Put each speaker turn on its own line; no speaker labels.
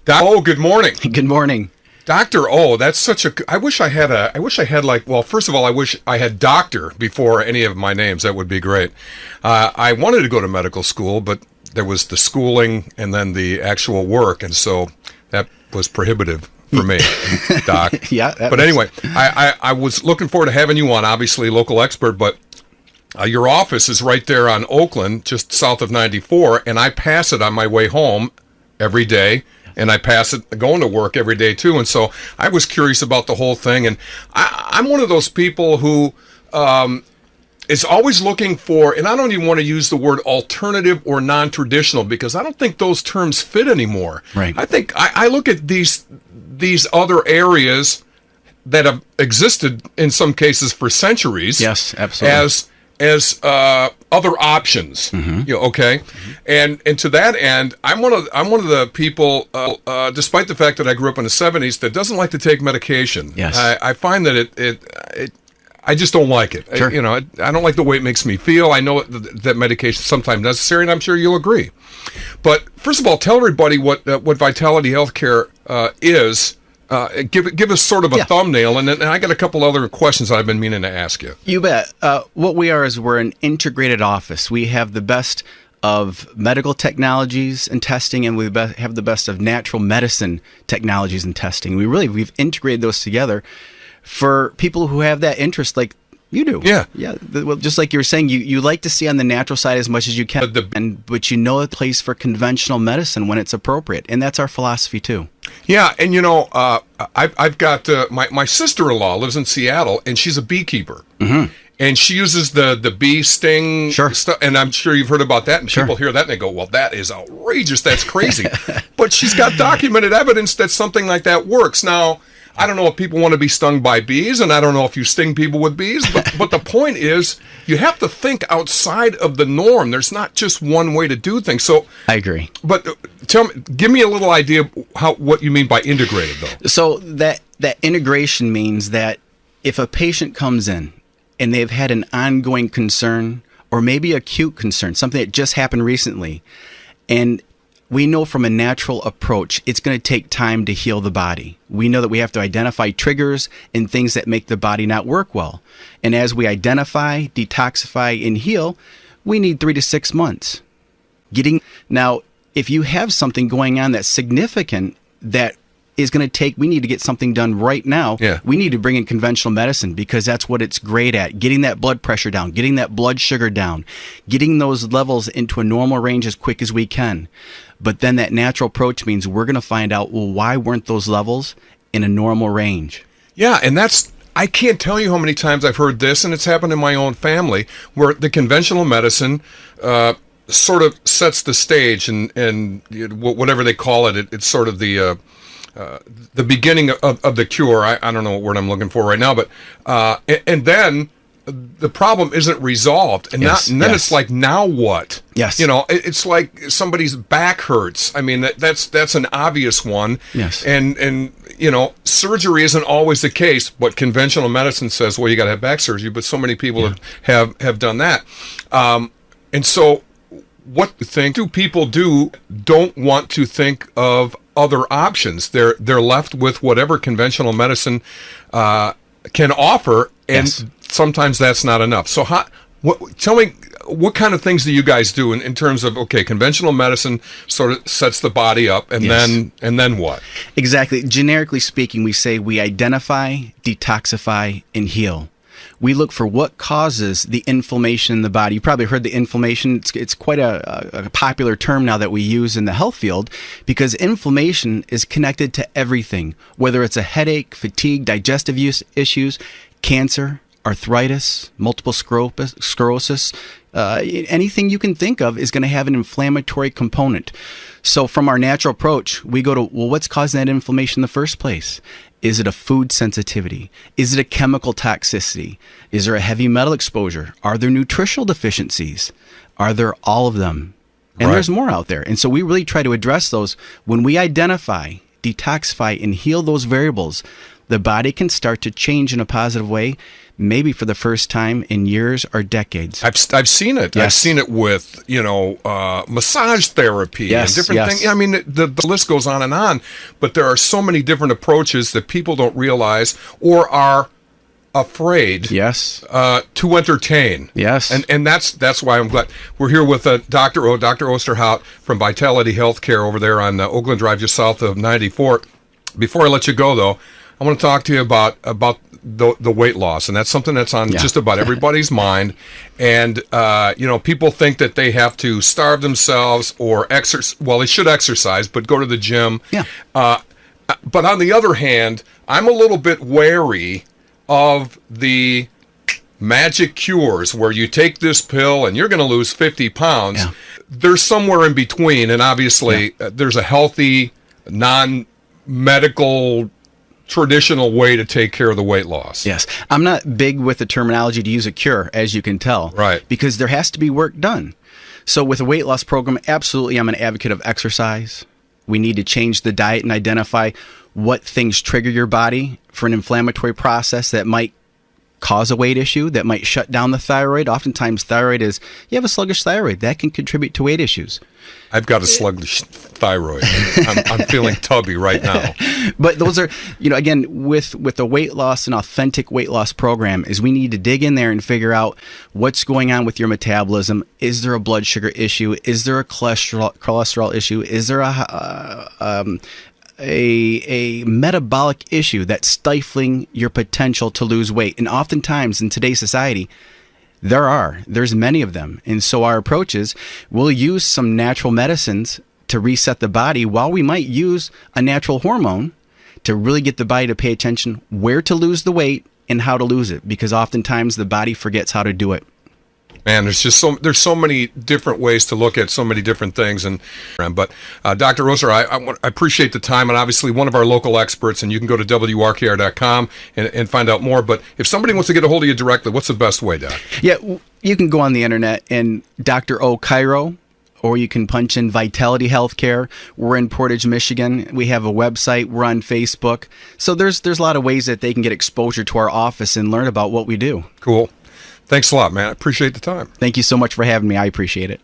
Good morning.
Good morning.
Doctor that's such a, I wish I had like, well, first of all, I wish I had doctor before any of my names. That would be great. I wanted to go to medical school, but there was the schooling and then the actual work. And so that was prohibitive for me, Doc.
Yeah.
But anyway, I was looking forward to having you on, obviously local expert, but your office is right there on Oakland, just south of 94, and I pass it on my way home every day. And I pass it going to work every day, too. And so I was curious about the whole thing. And I'm one of those people who is always looking for, and I don't even want to use the word alternative or non-traditional because I don't think those terms fit anymore.
Right.
I think I look at these other areas that have existed in some cases for centuries.
Yes, absolutely.
As other options, okay, and to that end, I'm one of the people, despite the fact that I grew up in the '70s, that doesn't like to take medication.
Yes,
I find that I just don't like it.
Sure.
I don't like the way it makes me feel. I know that medication is sometimes necessary, and I'm sure you'll agree. But first of all, tell everybody what Vitality Healthcare is. Give us sort of a thumbnail, and then I got a couple other questions I've been meaning to ask you.
You bet. What we are is we're an integrated office. We have the best of medical technologies and testing, and we have the best of natural medicine technologies and testing. We've integrated those together for people who have that interest, like you do.
Yeah.
Well, just like you were saying, you like to see on the natural side as much as you can, but you know a place for conventional medicine when it's appropriate, and that's our philosophy too.
Yeah, and I've got my sister-in-law lives in Seattle, and she's a beekeeper, and she uses the bee sting stuff, and I'm sure you've heard about that. And people hear that and they go, "Well, that is outrageous. That's crazy." But she's got documented evidence that something like that works. Now, I don't know if people want to be stung by bees, and I don't know if you sting people with bees, but the point is you have to think outside of the norm. There's not just one way to do things. So
I agree.
But give me a little idea of what you mean by integrated, though.
So that integration means that if a patient comes in and they've had an ongoing concern or maybe acute concern, something that just happened recently, and we know from a natural approach, it's going to take time to heal the body. We know that we have to identify triggers and things that make the body not work well. And as we identify, detoxify, and heal, we need 3 to 6 months. Now, if you have something going on that's significant that is going to take, we need to get something done right now.
Yeah.
We need to bring in conventional medicine because that's what it's great at. Getting that blood pressure down, getting that blood sugar down, getting those levels into a normal range as quick as we can. But then that natural approach means we're going to find out, well, why weren't those levels in a normal range?
Yeah, and I can't tell you how many times I've heard this, and it's happened in my own family, where the conventional medicine sort of sets the stage, and whatever they call it, it's sort of the beginning of the cure. I don't know what word I'm looking for right now, but and then the problem isn't resolved, and then it's like, now what?
Yes.
It's like somebody's back hurts. I mean, that's an obvious one.
Yes.
And surgery isn't always the case, but conventional medicine says, well, you got to have back surgery, but so many people have done that. And so what do people don't want to think of other options. They're left with whatever conventional medicine can offer, and sometimes that's not enough. So tell me, what kind of things do you guys do in terms of, okay, conventional medicine sort of sets the body up, and then what?
Exactly. Generically speaking, we say we identify, detoxify, and heal. We look for what causes the inflammation in the body. You probably heard the inflammation. It's quite a popular term now that we use in the health field, because inflammation is connected to everything, whether it's a headache, fatigue, digestive issues, cancer, arthritis, multiple sclerosis, anything you can think of is going to have an inflammatory component. So from our natural approach, we go to, well, what's causing that inflammation in the first place? Is it a food sensitivity? Is it a chemical toxicity? Is there a heavy metal exposure? Are there nutritional deficiencies? Are there all of them? And there's more out there. And so we really try to address those. When we identify, detoxify, and heal those variables, the body can start to change in a positive way, maybe for the first time in years or decades.
I've seen it.
Yes.
I've seen it with, massage therapy
Yes,
and different things. I mean, the list goes on, but there are so many different approaches that people don't realize or are afraid
Yes.
to entertain.
Yes.
And that's why I'm glad we're here with Dr. Osterhout from Vitality Healthcare over there on Oakland Drive, just south of 94. Before I let you go, though, I want to talk to you about the weight loss, and that's something that's on just about everybody's mind. And people think that they have to starve themselves or exercise. Well, they should exercise, but go to the gym.
Yeah.
But on the other hand, I'm a little bit wary of the magic cures where you take this pill and you're going to lose 50 pounds.
Yeah.
There's somewhere in between, and obviously there's a healthy, non-medical, traditional way to take care of the weight loss.
Yes. I'm not big with the terminology to use a cure, as you can tell.
Right.
Because there has to be work done. So with a weight loss program, absolutely I'm an advocate of exercise. We need to change the diet and identify what things trigger your body for an inflammatory process that might cause a weight issue, that might shut down the thyroid. Oftentimes you have a sluggish thyroid. That can contribute to weight issues.
I've got a sluggish thyroid. I'm feeling tubby right now.
But those are, again, with the weight loss, an authentic weight loss program is we need to dig in there and figure out what's going on with your metabolism. Is there a blood sugar issue? Is there a cholesterol issue? Is there a metabolic issue that's stifling your potential to lose weight? And oftentimes in today's society, there's many of them. And so our approach is we'll use some natural medicines to reset the body while we might use a natural hormone to really get the body to pay attention where to lose the weight and how to lose it, because oftentimes the body forgets how to do it.
Man, there's so many different ways to look at so many different things, but Dr. Oster, I appreciate the time, and obviously one of our local experts, and you can go to WRKR.com and find out more. But if somebody wants to get a hold of you directly, what's the best way, Doc?
Yeah, you can go on the internet and Dr. O Cairo, or you can punch in Vitality Healthcare. We're in Portage, Michigan. We have a website. We're on Facebook. So there's a lot of ways that they can get exposure to our office and learn about what we do.
Cool. Thanks a lot, man. I appreciate the time.
Thank you so much for having me. I appreciate it.